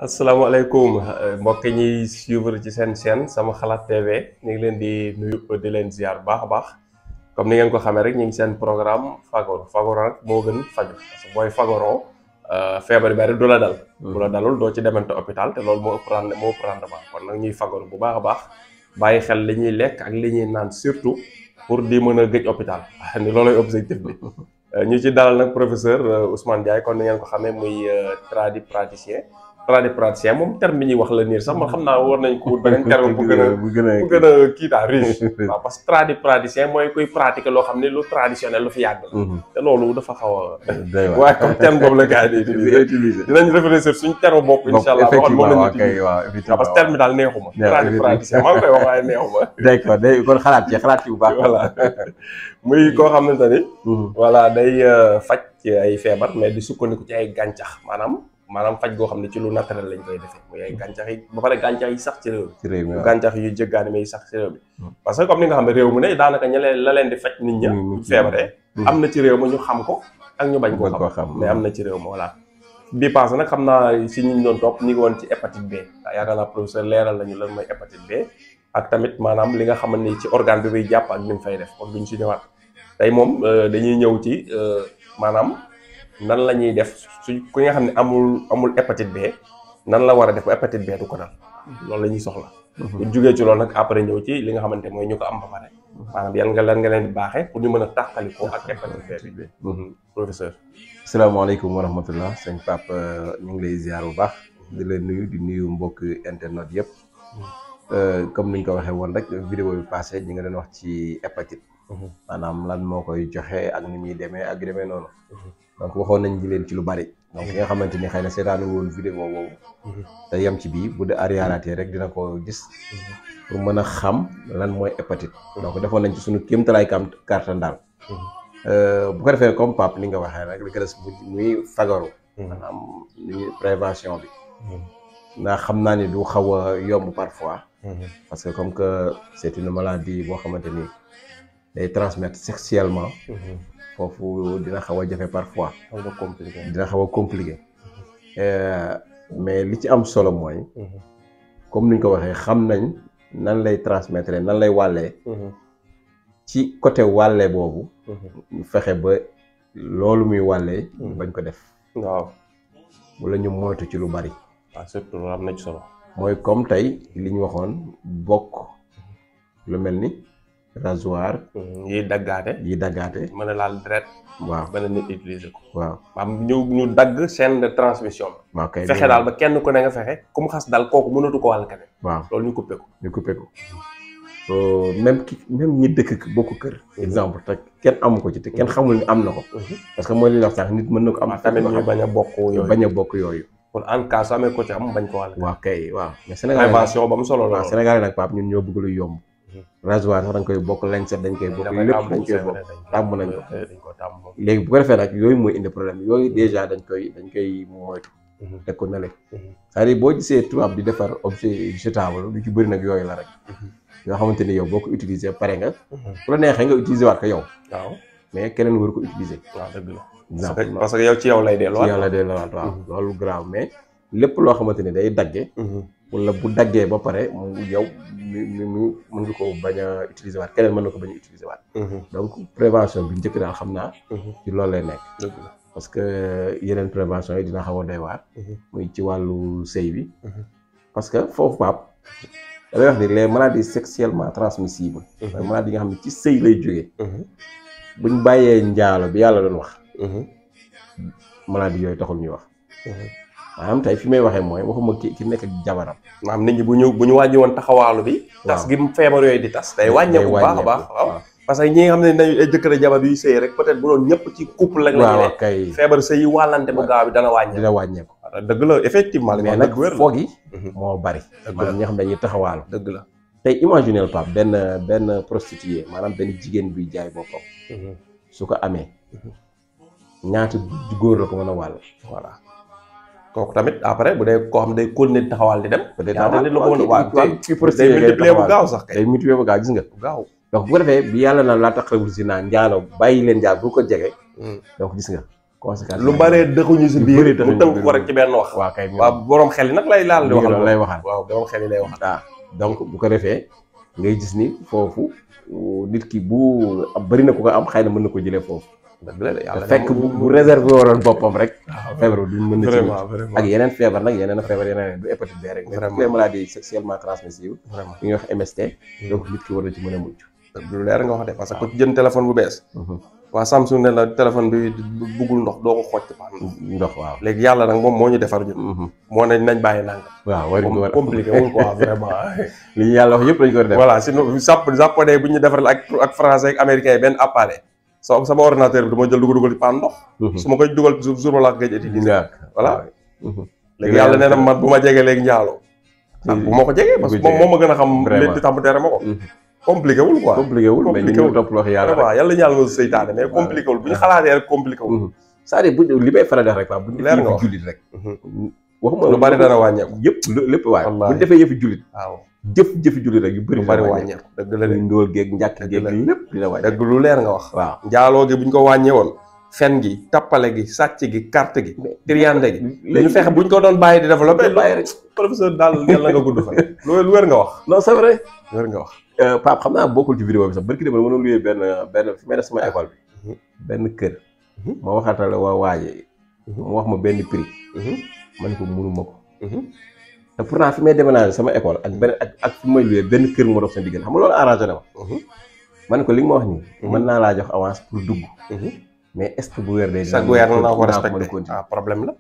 asalaamaaleykum mbokk ñi suivre ci seen chaîne sama xalaat TV ñu ngi leen di nuyu di leen ziar baax a baax comme ni ngeen ko xamee rek ñu ngi seen programme fagaru nag moo gën faju parce que booy fagaroo feebar bari du la dal. bu la dalul doo ci demante hôpital te loolu moo ëpp rendement kon nag ñuy fagaru bu baax a baax bàyyi xel li ñuy lekk ak li ñuy naan surtout pour di mën a gëj hôpital ni loolay objectif bi. ñu ci dalal nag professeur Ousmane Ndiaye kon ni ngeen ko xamee muy tradipraticien moom terme bi ñuy wax la niir sax man xam naa war nañ ko beneen terme bu gën a kii daal riche waaw parce que tradipraticien mooy koy pratiquer loo xam ne lu traditionnel lu fi yàgg la te loolu dafa xaw a waaye comme terme boobu la gars yi di utiliser dinañ réfléchir suñ terme bopp insha allah waxoon moom lañu utiliser waaw parce que terme bi daal neexuma tradipraticien maa ngi koy wax waaye neexuma d'accord day kon xalaat ci bu baax voilà muy koo xamante ni voilà day faj ci ay feebar mais di sukkandiku ci ay gàncax maanaam faj goo xam ne ci lu naturel lañ koy defee muy ay gàncax yi ba pare gàncax yi sax ci réew mi gàncax yu jéggaani mais yi sax ci réew mi parce que comme ni nga xam ne réew mu ne daanaka la leen di faj nit ña feebaree am na ci réew ma ñu xam ko ak ñu bañ koo xam mais am na ci réew ma voilà bii passé nag xam naa si ñu doon topp ñu ngi woon ci hépatite B yaakaar naa professeur leeral nañu lan mooy hépatite B ak tamit maanaam li nga xamante ni ci organe bi muy jàpp ak ni mu fay def kon duñ si ñëwaat tey moom dañuy ñëw ci maanaam nan la ñuy def su ku nga xam ne amul hépatite B nan la war a def ba hépatite B du ko dal loolu la ñuy soxla. bu jugee ci loolu nag après ñëw ci li nga xamante mooy ñu ko am ba pare. maanaam lan nga leen di baaxee pour ñu mën a tàqalikoo ak hépatite B bi. professeur. asalaamaaleykum wa rahmatullah sëñ Pape ñu ngi lay ziar bu baax di leen nuyu di nuyu mbokk internet yëpp comme niñ ko waxee woon rek vidéo bi passé ñi nga doon wax ci hépatite. maanaam lan moo koy joxe ak ni muy demee ak demee noonu. donc waxoon nañ leen ci lu bari donc ki nga xamante ni xëy na seetaanu woon vidéo boobu te yem ci bii bu dee arriératé rek dina ko gis pour mën a xam lan mooy hépatite donc defoon nañ ci suñu kéemtalaay kàttan daal bu ko defee comme Pape ni nga waxee rek li ko des muy fagaru maanaam ni prévention bi ndax xam naa ni du xaw a yomb parfois parce que comme que c'est une maladie boo xamante ni day transmettre sexuellement foofu dina xaw a jafe parfois dina xaw a compliqué mais li ci am solo mooy comme ni ñu ko waxee xam nañ nan lay transmettre nan lay wàllee ci côté wàllee boobu ñu fexe ba loolu muy wàllee bañ ko def waaw wala ñu moytu ci lu bari waaw surtout loolu am na ci solo mooy comme tey li ñu waxoon bokk lu mel ni rasoir yi daggaate mën a laal deret waaw mën a nit utiliser ko waaw maam ñu dagg chaîne de transmission bi waaw kay fexe daal ba kenn ku ne nga fexe ku mu xas daal kooku mënatu ko wàll keneen waaw loolu ñu coupé ko même ñi dëkk bokk kër exemple te kenn amu ko ci te kenn xamul ni am na ko parce que mooy li wax sax nit mën na ko am tamit ñu bañ a bokk yooyu pour en cas su amee ko ci am bañ ko wàll waaw kay waaw mais Sénégal prévention ba mu solo la waaw Sénégal nag Pape ñun ñoo bëgg lu yomb rasoir sax dañ koy bokk lañset dañ koy bokk lépp dañ koy bokk tàmm nañ ko léegi bu ko defee nag yooyu mooy indi problème yooyu déjà dañ koy moytu teg ko nale c'est-à-dire boo gisee tubaab di defar objet jetable lu ci bëri nag yooyu la rek yoo xamante ni yow boo ko utiliser pare nga ku la neexee nga utiliser waat ko yow waaw mais keneen war ko utiliser waaw dëgg la parce que yow ci yow lay delluwaat waaw loolu grave mais lépp loo xamante ni day dagge wala bu daggee ba pare mu yow mi mën nga ko bañ a utiliser waat keneen mën na ko bañ a utiliser waat donc prévention bi njëkk daal xam naa ci loolu lay nekk parce que yeneen prévention yi dina xaw a doy waar muy ci wàllu sëy bi parce que foofu Pape damay wax ni les maladies sexuellement transmissibles mooy maladies yi nga xam ne ci sëy lay jógee buñ bàyyee njaalo bi yàlla doon wax maladie yooyu taxul ñuy wax maanaam tey fi may waxee mooy waxuma ki nekk ak jabaram maanaam nit ñi bu ñu wàññi woon taxawaalu bi tas gi feebar yooyu di tas day wàññeeku bu baax a baax waaw parce que ñi nga xam ne dañu ay jëkkër jabar yuy sëy rek peut-être bu doon ñëpp ci couple lañ la ñu kay feebar sëy yi wàllante bu gaaw bi dina wàññeeku dëgg la effectivement mais nag foog yi moo bari comme ñi nga xam ne dañuy taxawaalu dëgg la tey imaginel Pape benn prostituée maanaam benn jigéen buy jaay boppam su ko amee ñaata góor la ko mën a wàll voilà kooku tamit après bu dee koo xam ne day continuer taxawaal di dem peut-être nit la ko mën a waaw day multiplier bu gaaw sax kay day multiplier bu gaaw gis nga gaaw donc bu ko defee bi yàlla na laa taqrabu zina njaalo bàyyi leen njaal bu ko jege donc gis nga conséquences lu bëree dëxuñu si biir mu tënk ko rek ci benn wax. waaw kay waaw borom xel yi nag lay laal di waxal lay waxal. waaw borom xel yi lay waxal. waaw donc bu ko defee ngay gis ni foofu nit ki bu bëri na ko am xëy na mën na ko jëlee foofu. dëgg la de yàlla fekk bu réservé waroon boppam rek. feebar duñ mën na ci vraiment ak yeneen feebar nag yeneen feebar yeneen du hépatite B rek. Vraiment. les maladies sexuellement transmissibles. vraiment li ñuy wax MST. donc nit ki war na ci mën a mucc. lu leer nga wax de parce que ku jënd téléphone bu bees. waa Samsung ne la téléphone bi buggul ndox doo ko xooj ci paan. ndox waaw. léegi yàlla nag moom moo ñu defar ñun. moo ne nañ bàyyi nangam. waaw war moom compliqué wul quoi vraiment. li ñu yàlla wax yëpp dañu ko def. voilà sinon japonais bu ñu defaral ak français ak américain yi benn appareil. sama ordinateur bi du ma jël dugal ci paan ndox. su ma koy dugal jour la ngay utiliser. voilà. léegi yàlla nee na man bu ma jegee léegi njaaloo. bu ma ko jegee parce que moom moo ma gën a xam. léegi di tax mu tere ma ko. compliqué wul quoi compliqué wul mais ñu ngi topp wax yàlla waaw yàlla ñaal nga seytaane mais compliqué wul bu ñu xalaatee rek compliqué wul. c'est-à-dire bu li may faral di wax rek waaw bu ñu leer nga defee wax yëfi jullit rek. waxuma lu bari dana wàññeeku. yëpp lépp waaye bu ñu defee yëfi jullit. waaw jëfi jullit rek yu bëri. lu bari wàññeeku dëgg la de. ndóol geeg njàkk geeg lépp dina wàññeeku. dëgg lu leer nga wax. waaw njaaloo gi bu ñu ko wàññee woon. fen gi tappale gi sàcc gi carte gi. triande gi. ñu fexe bu ñu ko doon bàyyi di développé. bàyyi rek professeur daal yàlla nga gudd fa. lu wér nga wax. non c'est vrai. lu wér nga wax. Pape xam naa bokkul ci vidéo bi sax barki dem ma mënoon luyee benn fi may def sama école bi. benn kër. ma waxaatale waa waaje. mu wax ma benn prix. ma ne ko mënuma ko. te pourtant fi may déménager sama école ak benn ak fi may luyee benn kër moo dox seen diggante xam nga loolu arrangé na ma. ma ne ko li nga ma wax nii. mën naa laa jox avance pour dugg. mais est-ce que bu weer day. chaque weer naa ko respecté continuer ah problème la.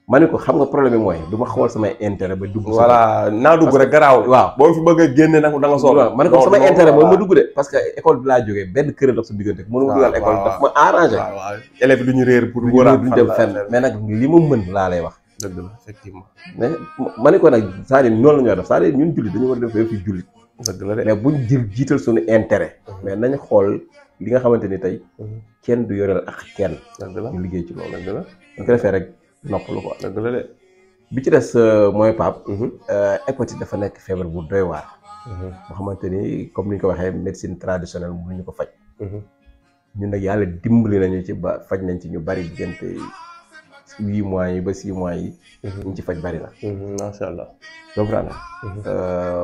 ma ne ko xam nga problème bi mooy du ma xool samay intérêt ba dugg. voilà naa dugg rek garaaw. waaw boo fi bëgg a génne nag da nga soxla. ma ne ko samay intérêt mooy ma dugg de. parce que école bi laa jógee benn kër dox sa diggante. mënu ma dugal école daf ma arrangé. waaw waaw élèves du ñu réer pour. wóoraat duñ dem fenn mais nag li ma mën laa lay wax. dëgg la effectivement. mais ma ne ko nag c'est-à-dire noonu la ñu war a def c'est-à-dire ñun jullit dañu war a def fi jullit. dëgg la de mais buñ jiital suñu intérêt. mais nañ xool li nga xamante ni tey. kenn du yoreel ak kenn. dëgg la ñu liggéey ci loolu. dëgg la dañ ko defee rek noppalu ko. dëgg la de. bi ci des mooy Pape. hépatite dafa nekk feebar bu doy waar. boo xamante ni comme ni ñu ko waxee médecine traditionnelle mënuñu ko faj. ñun nag yàlla dimbali nañu ci ba faj nañ ci ñu bari diggante 8 mois yi ba 6 mois yi. ñu ci faj bari na. macha allah. comprendre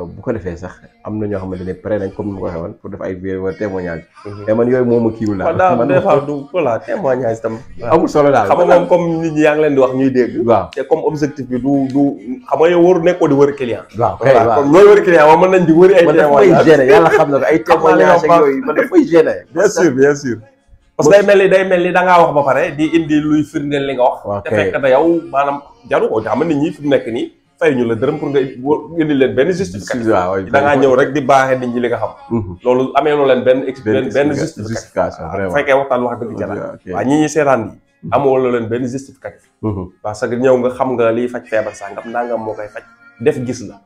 bu ko defee sax am na ñoo xamante ne pare nañ comme ni ma ko waxee woon pour def ay vidéo témoignage. mais man yooyu moom a kiiwul daal. man des fois du voilà témoignage tam. amul solo daal xam nga moom comme nit ñi yaa ngi leen di wax ñuy dégg. waaw te comme objectif bi du xam nga yow waru nekkoo di wër client. waaw kay waaw comme ñooy wër client moom mën nañ di wëri ay. témoignage man daf may gêner yàlla xam na ko ay témoignage ak yooyu man daf may gêner. bien sûr. parce que day mel ni da ngaa wax ba pare di indi luy firndeel li nga wax. te fekk na yow maanaam jaru ko xam nga nit ñi fi mu nekk nii fay ñu la dërëm pour nga indi leen benn justificatif. da ngaa ñëw rek di baaxee nit ñi li nga xam. loolu amee loo leen benn justification vraiment bu fekkee waxtaan wax dëgg jala waaw ñi ñuy seetaan yi amoo loo leen benn justificatif. parce que ñëw nga xam nga liy faj feebar sàngam nangam moo koy faj def gis la.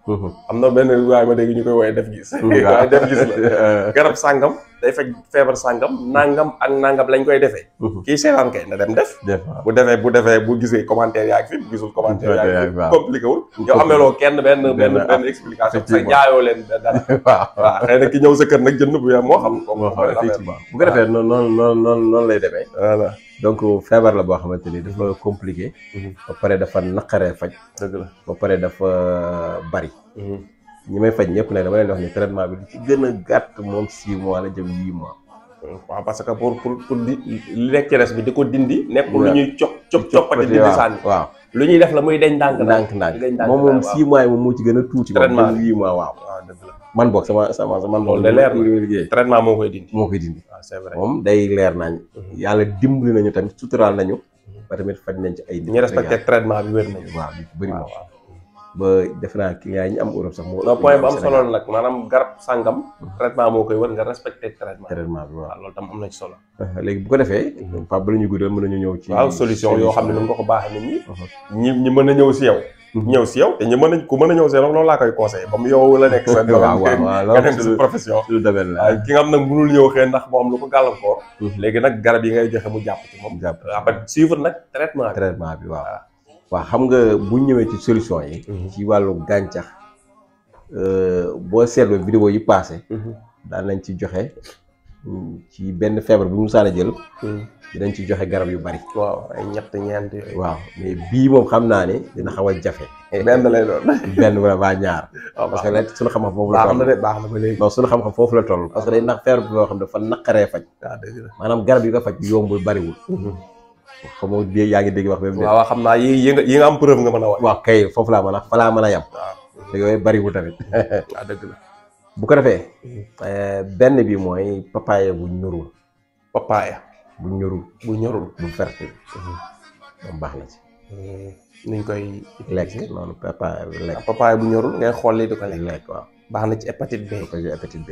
am na benn waaye ma dégg ñu koy woowee def gis. waaye def gis la garab sàngam day faj feebar sàngam nangam ak nangam lañ koy defee. kii seetaan kay na dem def. bu defee bu gisee commentaire yaa ngi fi bu gisul commentaire yaa ngi fi compliqué wul. yow ameeloo kenn benn explication. sa jaayoo leen dara. waaw xëy na ki ñëw sa kër nag jënd bu yaa moo xam. effectivement bu ko defee noonu lay demee. voilà donc feebar la boo xamante ni dafa compliqué. ba pare dafa naqaree faj. dëgg la ba pare dafa bari. ñi may faj ñëpp nag dama leen di wax ni traitement bi li ci gën a gàtt moom 6 mois la jëm 8 mois. waaw parce que pour di li nekk ci res bi di ko dindi. nekkul lu ñuy coppati di sànni. waaw lu ñuy def la muy deñ ndànk moom 6 mois yi moom moo ci gën a tuuti. traitement 8 mois waaw. dëgg la man boog sama man loolu de leer na traitement moo koy dindi. moo koy dindi. waaw c'est vrai moom day leer nañ. yàlla dimbali nañu tamit suturaal nañu. ba tamit faj nañ ci ay. ñu respecté traitement bi wér nañu. waaw bi bëri na ba defe naa client yi ñu am Europe sax moo. non point bu am solo la nag maanaam garab sàngam. traitement moo koy wër nga respecté traitement. traitement bi waaw loolu tam am na ci solo. léegi bu ko defee. Pape bala ñu guddal mën nañu ñëw ci. waaw solution yoo xam ne nu nga ko baaxee nit ñi. ñi mën a ñëw si yow. ñëw si yow te ñu mën a ku mën a ñëw si yow loolu laa koy conseillé ba mu yow la nekk sa domaine nga dem si profession ki nga xam nag mënul ñëw xëy ndax moo am lu ko gàllankoor léegi nag garab yi ngay joxe mu jàpp ci moom après suivre nag traitement bi waaw xam nga bu ñëwee ci solution yi ci wàllu gàncax boo seetloo vidéo yi passé daan nañ ci joxe ci benn feebar bu mu musaana jël dinañ ci joxe garab yu bari. waaw ay ñett ñeent yooyu. waaw mais bii moom xam naa ne dina xaw a jafe. benn lay doon. benn wala ba ñaar. waaw parce que nag suñu xam-xam foofu la baax na toll. de baax na ba léegi. non suñu xam-xam foofu la toll parce que day ndax feebar bi boo xam ne dafa naqaree faj. waaw dëgg la. maanaam garab yi ko faj yombul bariwul. xam nga yaa ngi dégg wax ba. waaw xam naa yi nga am preuve nga mën a wax. waaw kay foofu laa mën a fa laa mën a yem. waaw te yooyu bariwul tamit. waaw dëgg la. bu ko defee. benn bi mooy papaye bu ñorul. papaaya. bu ñorul bu ñorul. bu verte bi. moom baax na ci. niñ koy. lekk noonu papaye bi lekk. papaaya bu ñorul ngay xool lii di ko lekk. lekk waaw. baax na ci hépatite B. ko ci hépatite B.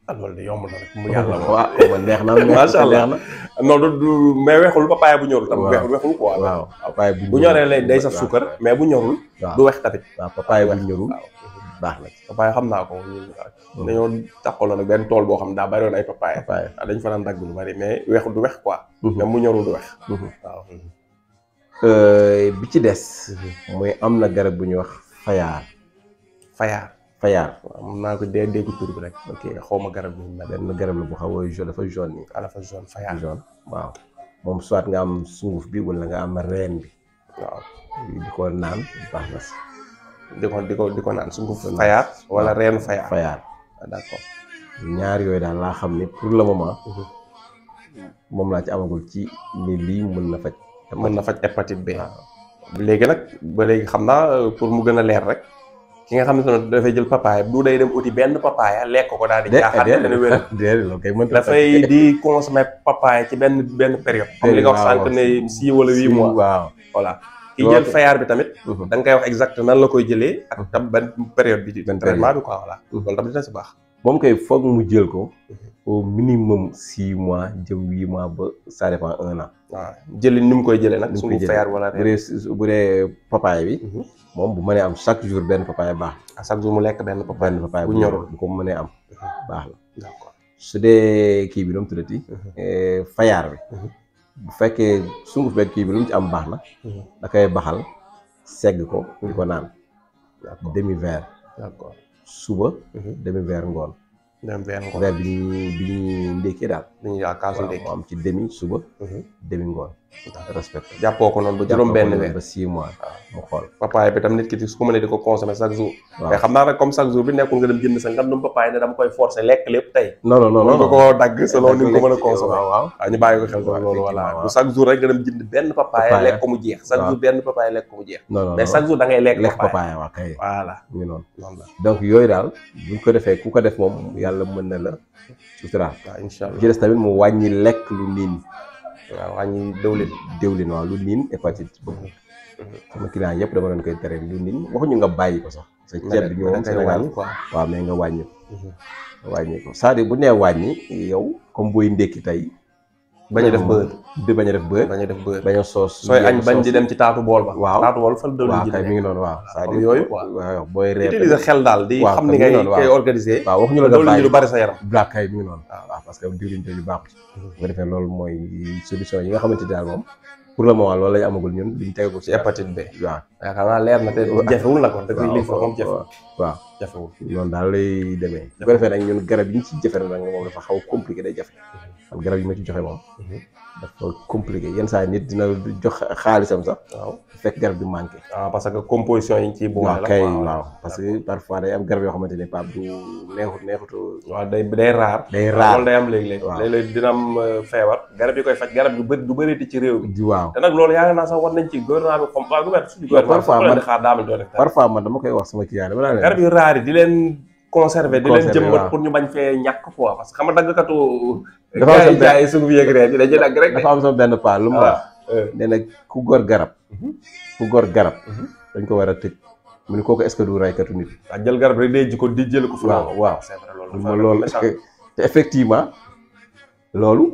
ah loolu de yomb na rek mu yàlla moom. waaw man neex na macha allah neex na. non du mais weexul papaaya bu ñorul. tam weexul quoi. waaw papaye bu ñoree lay day saf suukar mais bu ñorul. waaw du weex tamit. waaw papaye bu ñorul baax na ci. papaaya xam naa ko dañoo taxawaloon nag benn tool boo xam ne daa bari woon ay papaaya. papaye dañ fa daan dagg lu bari mais weexul du weex quoi. même bu ñorul du weex. waaw. bi ci des. mooy am na garab bu ñuy wax fayaar. fayaar. waaw mun naa ko dégg tur bi rek. ok xaw ma garab bi mu mel. benn garab la bu xaw a jaune dafa jaune nii. dafa jaune fayaar. jaune waaw moom soit nga am sunguf bi wala nga am reen bi. waaw di ko naan baax na si. di ko naan sunguf fayaar wala reenu fayaar. fayaar d'accord. ñaar yooyu daal laa xam ne pour le moment. moom laa ci amagul ci ni lii mën na faj. mën na faj hépatite B. léegi nag ba léegi xam naa pour mu gën a leer rek ki nga xam ne dafay jël papaaya du day dem uti benn papaaya lekk ko daal di jaaxaat dana wér. loolu kay mënta dafay di consommer papaaya ci benn période. comme li nga wax sànq ne 6 wala 8 mois. waaw voilà ki jël fayaar bi tamit. da nga koy wax exact nan la koy jëlee. ak tam benn période bi. benn traitement bi quoi voilà. loolu tamit dina si baax. moom kay foog mu jël ko au minimum 6 mois jëm 8 mois ba ça dépend 1 an. waaw jëli ni mu koy jëlee nag. su fayaar wala bu dee papaye bi. moom bu mënee am chaque jour benn papaye baax. chaque jour mu lekk benn papaye bu ñorul bu ko mënee am. baax la. d'accord su dee kii bi nu mu tuddati. fayaar bi. bu fekkee sunguf beeg kii bi lu mu ci am baax na. da koy baxal segg ko di ko naan. demi verre. d'accord suba. demi verre ngoon. verre bi ñuy ndékkee daal. dañuy yaa kaasu ndékki mu am ci demi suba. demi ngoon. respecté jàppoo ko noonu ba juróom benn weer ba 6 mois. mu xool papaye bi tam nit ki su ko mënee di ko consommer chaque jour. mais xam naa nag comme chaque jour bi nekkul nga dem jënd sa ngandum papaye ne dama koy forcer lekk lépp tey. non nga koo dagg selon ni nga ko mën a consommer. waaw ñu bàyyi ko xel ko loolu voilà bu chaque jour rek nga dem jënd benn papaye lekk ko mu jeex. chaque jour benn papaye lekk ko mu jeex. mais chaque jour da ngay lekk papaye waaw kay. voilà ñu noonu donc yooyu daal buñ ko defee ku ko def moom yàlla mën na la suturaal. waaw incha allah ci des tamit mu wàññi lekk lu niin. waaw wàññi diwlin waaw lu niin hépatite boobu. sama client yëpp dama leen koy tere lu niin waxuñu nga bàyyi ko sax. sa ceeb bi ñoom Sénégal waaw mais nga wàññi ko. nga wàññi ko c'est-à-dire bu nee wàññi yow comme booy ndékki tey. bañ a def beurre. bañ a def beurre. bañ a def beurre. bañ a soos. sooy añ bañ di dem ci taatu bool ba. waaw taatu bool fan dawlin ji kay mi ngi noonu waaw. c'est-à-dire yooyu waaw booy reer utiliser xel daal di xam ni ngay koy organiser. waaw waxuñu la nga bàyyi lu bari sa yaram. black kay mi ngi noonu. waaw parce que diwlin jooju baaxul. bu ko defee loolu mooy solution yi nga xamante ne daal moom pour le moment loolu lañu amagul ñun duñ tegagul ci hépatite B. waaw yaakaar naa leer na te jafewul nag wax dëgg lii fa moom jafe. waaw jafewul noonu daal lay demee. bu ko defee nag ñun garab yi ñu ci jafe nag moom dafa xaw a compliqué day jafe. man garab yi ma ci joxe moom. dafa compliqué yenn saa nit dina jox xaalisam sax. waaw fekk garab bi manqué. parce que composition yi ñu ciy boole la. kay waaw parce que parfois day am garab yoo xamante ne Pape du neexutu. waaw day raar. day raar loolu day am léeg-léeg. waaw léeg-léeg dina am feebar. garab yi koy faj garab du bëreeti ci réew mi. waaw te nag loolu yaakaar naa sax war nañ ci gouvernement bi comme parfois man dama koy wax sama client dama naan garab yu raar yi di leen conserver di leen jëmbat pour ñu bañ fee ñàkk quoi parce que xam nga daggkatu dafa am sama jaay suñu yëg rek dañuy dagg rek dafa am sama benn paa lu mu wax nee na ku gor garab dañ ko war a tëj mu ne kooku est-ce que du raykatu nit jël garab rek day jikko di jël ko fu waaw c'est vrai loolu te effectivement loolu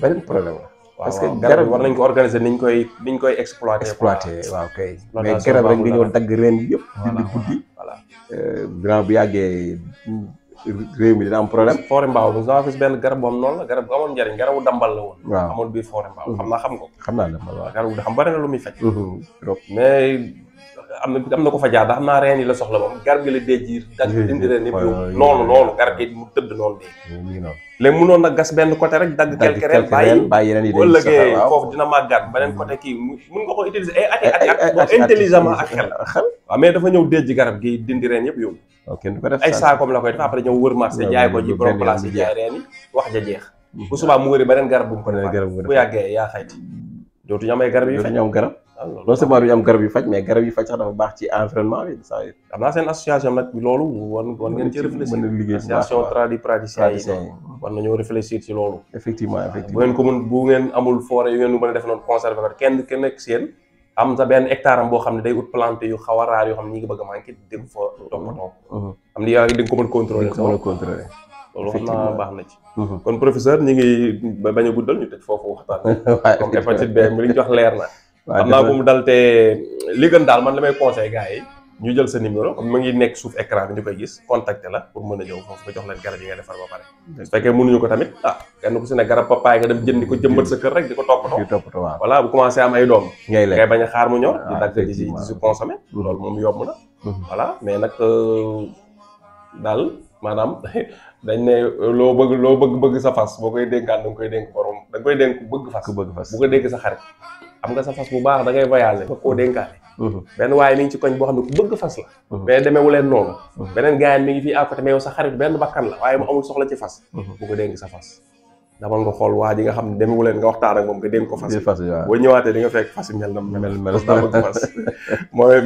beneen problème la parce que garab war nañ ko organiser niñ koy exploiter waaw kay mais garab rek nga ñëw dagg reen yëpp dindi buddi voilà grand bu yàggee réew mi dina am problème. Forêt Mbao bu ñu gis benn garab boobu noonu la garab bu amoon njëriñ garabu dambal la woon. waaw amoon biir Forêt Mbao xam nga. xam naa dambal waaw garab xam bari na lu muy faj. trop mais am na ko fa jaar da xam naa reen yi la soxla moom garab gi la déjjiir dag dindi reen yëpp yóbbu noonu garab gi mu tëdd noonu dee léegi mënoon na gas benn côté rek dagg quelque reen bàyyi yeneen yi bu ëllëgee foofu dina màggat beneen côté kii mën nga ko utiliser ay at intelligemment ak xel waaw mais dafa ñëw déjji garab gi dindi reen yëpp yóbbu ay saakoom la koy def après ñëw wër marché jaay ko ji borom place yi jaay reen yi wax ja jeex bu subaa mu wëri beneen garab bu mu ko def bu yàggee yaa xayti dootuñu am ay garab yu faj ñoom garab non seulement du ñu am garab yu faj mais garab yu faj sax dafa baax ci environnement bi ça am naa seen association nag loolu war ngeen ci réfléchir association tradipraticiens yi war nañoo réfléchir ci loolu effectivement bu ngeen amul forêt yu ngeen mën a def noonu conserver ko kenn nekk si yéen am sa benn hectare am boo xam ne day ut planté yu xaw a raar yoo xam ne ñi ngi bëgg a manqué di ko fa toppatoo am ni yaa di nga ko mën contrôler loolu xam naa baax na ci kon professeur ñi ngi bañ a guddal ñu tëj foofu waxtaan comme hépatite B mi li ñu wax leer na xam naa bu mu dal te li gën daal man la may conseil gars yi ñu jël sa numéro comme mu ngi nekk suuf écran bi ñu koy gis contacter la pour mën a ñëw foofu nga jox leen garab yi nga defar ba pare su fekkee mënuñu ko tamit kenn ku si ne garab papaay nga dem jëndi ko jëmbat sa kër rek di ko toppatoo waaw voilà bu commencé am ay doom ngay bañ a xaar mu ñor di dagg di si consommer loolu moom yomb na voilà mais nag daal maanaam dañ ne loo bëgg sa fas boo koy dénkaan da nga koy dénk borom da nga koy dénk bëgg fas bu ko dénk sa xarit am nga sa fas bu baax da ngay voyager ba koo dénkaane benn waaye mi ngi ci koñ boo xam ne ku bëgg fas la mais demeewu leen noonu beneen gars mi ngi fii à côté mais yow sa xarit benn bakkan la waaye mu amul soxla ci fas bu ko dénk sa fas damal nga xool waa ji nga xam ne demewu leen nga waxtaan ak moom nga dénk ko fas boo ñëwaatee di nga fekk fas yi mel na mel daa bëgg fas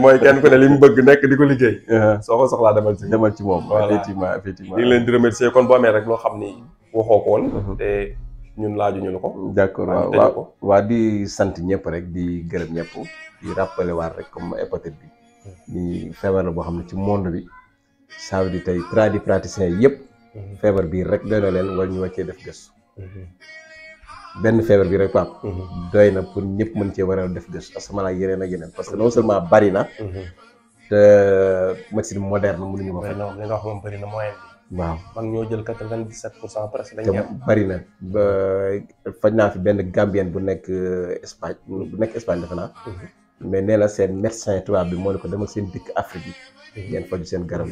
mooy kenn ku ne li mu bëgg nekk di ko liggéey soo ko soxlaa demal ci moom effectivement ñu ngi leen di remercier kon boo amee rek loo xam ni waxoo ko woon te ñun laajuñu la ko d'accord waa di sant ñëpp rek di gërëm ñëpp di rappeler waat rek comme hépatite bi ni feebar la boo xam ne ci monde bi ça veut dire tey tradipraticiens yëpp feebar bii rek doy na leen war ñu wàccee def gëstu benn feebar bi rek Pape doy na pour ñëpp mën cee war a def gëstu asama la yeneen ak yeneen parce que non seulement bari na te médecine moderne mënuñu ko faj li nga wax moom bari na moyen bi waaw man ñoo jël 97% presque te bari na ba faj naa fi benn Gambien bu nekk Espagne defe naa mais nee na seen médecin tubaab bi moo ne ko demal seen dëkk Afrique yi ngeen faju seen garab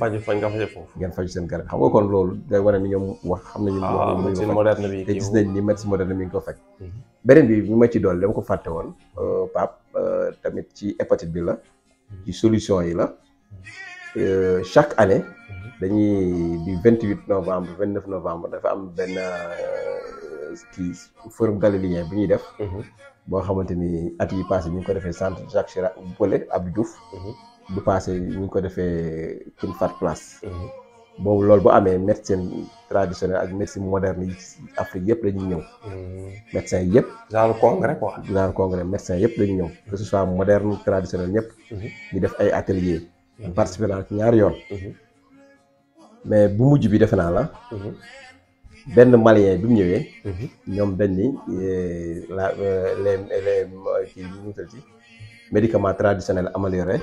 ngeen faju seen garab xam nga kon loolu day wane ni ñoom wax xam nañu médecine moderne bi te gis nañ ni médecine moderne mi ngi ko faj beneen bi bi ma ci dool dama ko fàtte woon Pape tamit ci hépatite bi la ci solution yi la chaque année dañuy di 28 novembre 29 novembre dafa am benn kii forum galiléen bi ñuy def boo xamante ni at yi passé ñu ngi ko defee centre Jacques Chirac Bollé Abdou Diouf bu passé ñu ngi ko defee King Fahd Place boobu loolu bu amee médecine traditionnelle ak médecine moderne yi Afrique yëpp dañuy ñëw médecin yëpp genre congrès quoi genre congrès médecin yëpp dañuy ñëw que ce soit moderne traditionnel ñëpp ñu def ay atelier participer naa ci ñaari yoon mais bu mujj bi defe naa la benn malien bi mu ñëwee ñoom dañ ni les kii ñu tal ci médicaments traditionnels améliorés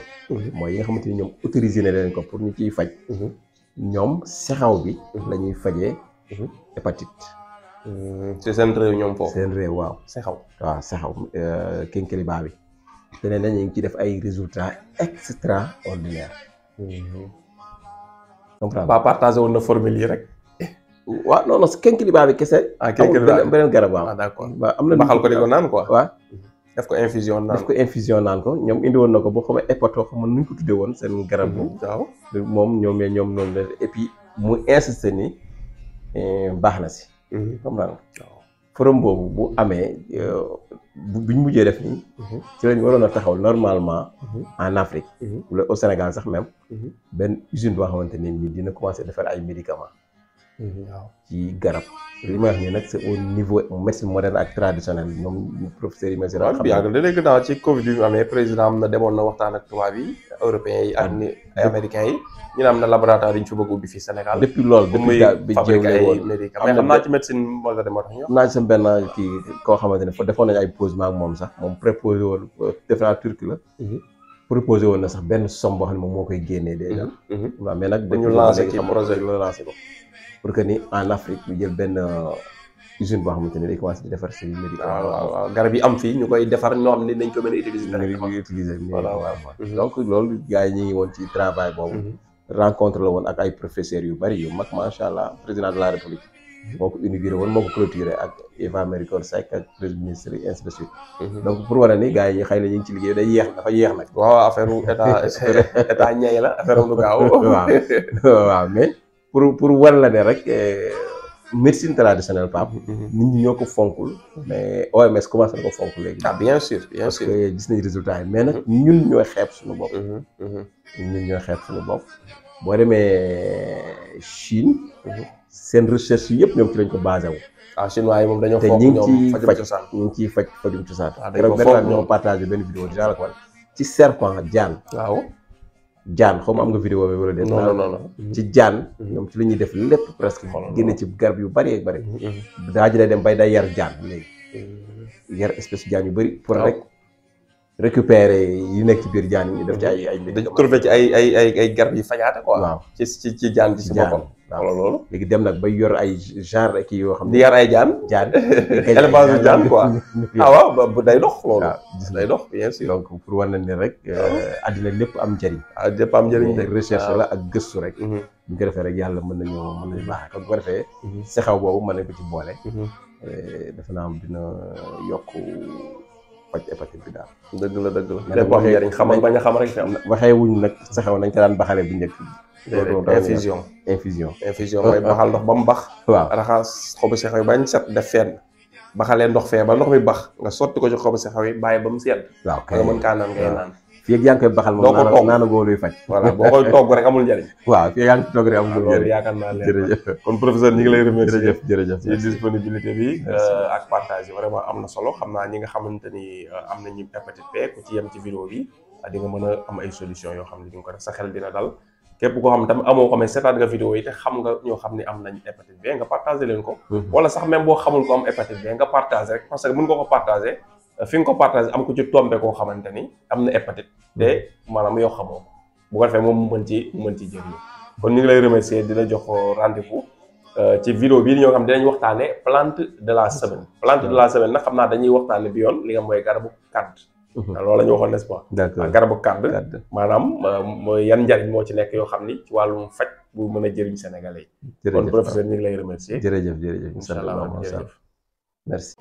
mooy yi nga xamante ni ñoom autorisé na leen ko pour ñu ciy faj ñoom sexaw bi la ñuy fajee hépatite ci seen réew ñoom foofu seen réew waaw sexaw kénkeliba bi te ne nañu ngi ci def ay résultats extraordinaires ba partagé woon na formule yi rek waaw non non kénkeliba bi kese beneen garab waaw d'accord waaw am na baxal ko di ko naan quoi waaw def ko infusion naan ko ñoom indi woon na ko boo xam ne hépato xam nu ñu ko tuddee woon seen garab bu waaw moom ñoom noonu la et puis mu insisté ni baax na si xam naa forum boobu bu amee buñ mujjee def nii ci lañ waroon a taxaw normalement en Afrique wala au Sénégal sax même benn usine boo xamante ni dina commencé defar ay médicaments waaw ci garab li may wax nii nag c'est au niveau médecine moderne ak traditionnel ñoom professeurs yi médecine xam yàgg léegi gannaaw ci Covid bi mu amee président am na demoon na waxtaan ak tubaab yi européens yi ak ni ay américains yi ñu ne am na laboratoire yi ñu fi bëgg ubbi fii Sénégal depuis loolu depuis bi fabriqué ay médicaments mais xam naa ci médecine moderne moo tax ñu am naa ci sa benn kii koo xamante ne fa defoon nañu ay posement ak moom sax moom préposé woon def naa Turquie la proposé woon na sax benn somme boo xam ne moom moo koy génnee déjà waaw mais nag dañu lancé ci projet la lancé ko pour que ni en Afrique ñu jël benn usine boo xamante ne day commencé di defar ces médicaments. waaw garab yi am fii ñu koy defar ñoo xam ne dañ ko mën a utiliser. ñu utiliser voilà. donc loolu gars yi ñu ngi woon ci travail boobu. rencontre la woon ak ay professeurs yu bari yu mag macha allah président de la république. moo ko inauguré woon moo ko clôturé ak Eva Marie Coll Seck ak président ministre yi ainsi de suite. donc pour wane ni gars yi xëy na ñu ngi ci liggéey day yéex dafa yéex nag. waaw affaire état ñay la affaire am lu gaaw. waaw mais pour wan la ne rek médecine traditionnelle Pape. nit ñi ñoo ko fonkul. mais OMS commencé na ko fonk léegi. ah bien sûr bien parce sûr. que gis nañ résultat yi mais nag ñun ñooy xeeb suñu bopp. ñun ñooy xeeb suñu bopp. boo demee Chine. seen recherche yëpp ñoom ci lañ ko basé wu. ah chinois yi moom dañoo te foog ñu ngi ñoom ciy fajum faj cosaan. ñu ngi ciy faj fajum cosaan. dañ ko foog benn ñoo partagé benn vidéo dinaa la ko wan ci serpent jaan. waaw. jaan xaw ma am nga vidéo bi wala déet. non. ci jaan. ñoom ci la ñuy def lépp presque. génne ci garab yu bari ak bari. daa ji day dem bay day yar jaan léegi. yar espèce jaan yu bari pour rek récupérer yi nekk ci biir jaan yi ñu def ci ay dañ trouvé ci ay garab yi fajaate quoi. waaw ci jaan ci boppam. waaw loolu. léegi dem nag bay yor ay genre kii yoo xam ne. di yar ay jaan. jaan élevage de jaan quoi. ah waaw bu day dox loolu. waaw gis day dox bien sûr. donc pour war na ne rek. àddina lépp am njëriñ. ah lépp am njëriñ de. recherche la ak gëstu rek. bu ñu ko defee rek yàlla mën nañu baax kon bu ko defee. sexaw boobu mën nañ ko ci boole. defe naa am dina yokk faj hépatite bi daal. dëgg la. lépp am njëriñ xamal bañ a xam rek. waxee wuñ nag sexaw nañ ko daan baxale bu njëkk. infusion mooy baxal ndox ba mu bax. waaw raxas xobu sexaw yi bañ set def fenn. baxalee ndox fee ba ndox mi bax nga sotti ko ci xobu sexaw yi bàyyi ba mu sedd. waaw nga mën kaa naan ngay naan. fii ak yaa ngi koy baxal moom naana goo luy faj. voilà boo koy togg rek amul njëriñ. waaw fii yaa ngi togg rek amul njëriñ. loolu yaakaar naa leen. jërëjëf kon professeur ñi ngi lay remercier. jërëjëf ci disponibilité bi. ak partage yi vraiment am na solo xam naa ñi nga xamante ni am nañu hépatite B ku ci yem ci vidéo bi di nga mën a am ay solution yoo xam ne di nga ko def sa xel dina dal képp koo xam ne tam amoo ko mais seetaan nga vidéo yi te xam nga ñoo xam ne am nañ hépatite B nga partagé leen ko. wala sax même boo xamul ko am hépatite B nga partagé rek parce que mën nga ko partagé fi nga ko partagé am ko ci tombé koo xamante ni am na hépatite te maanaam yoo xamoo ko bu ko defee moom mu mën ci jëriñu kon ñu ngi lay remercier di la jox rendez-vous ci vidéo bii ñoo xam dinañ waxtaane plante de la semaine plante de la semaine nag xam naa dañuy waxtaane bi yoon li nga mooy garabu kàdd loolu la ñu waxoon n'est-ce pas. d'accord garabu kàdd maanaam mooy yan njariñ moo ci nekk yoo xam ni ci wàllum faj bu mën a jëriñ Sénégalais yi. kon professeur ñu ngi lay remercier. jërëjëf incha allah merci.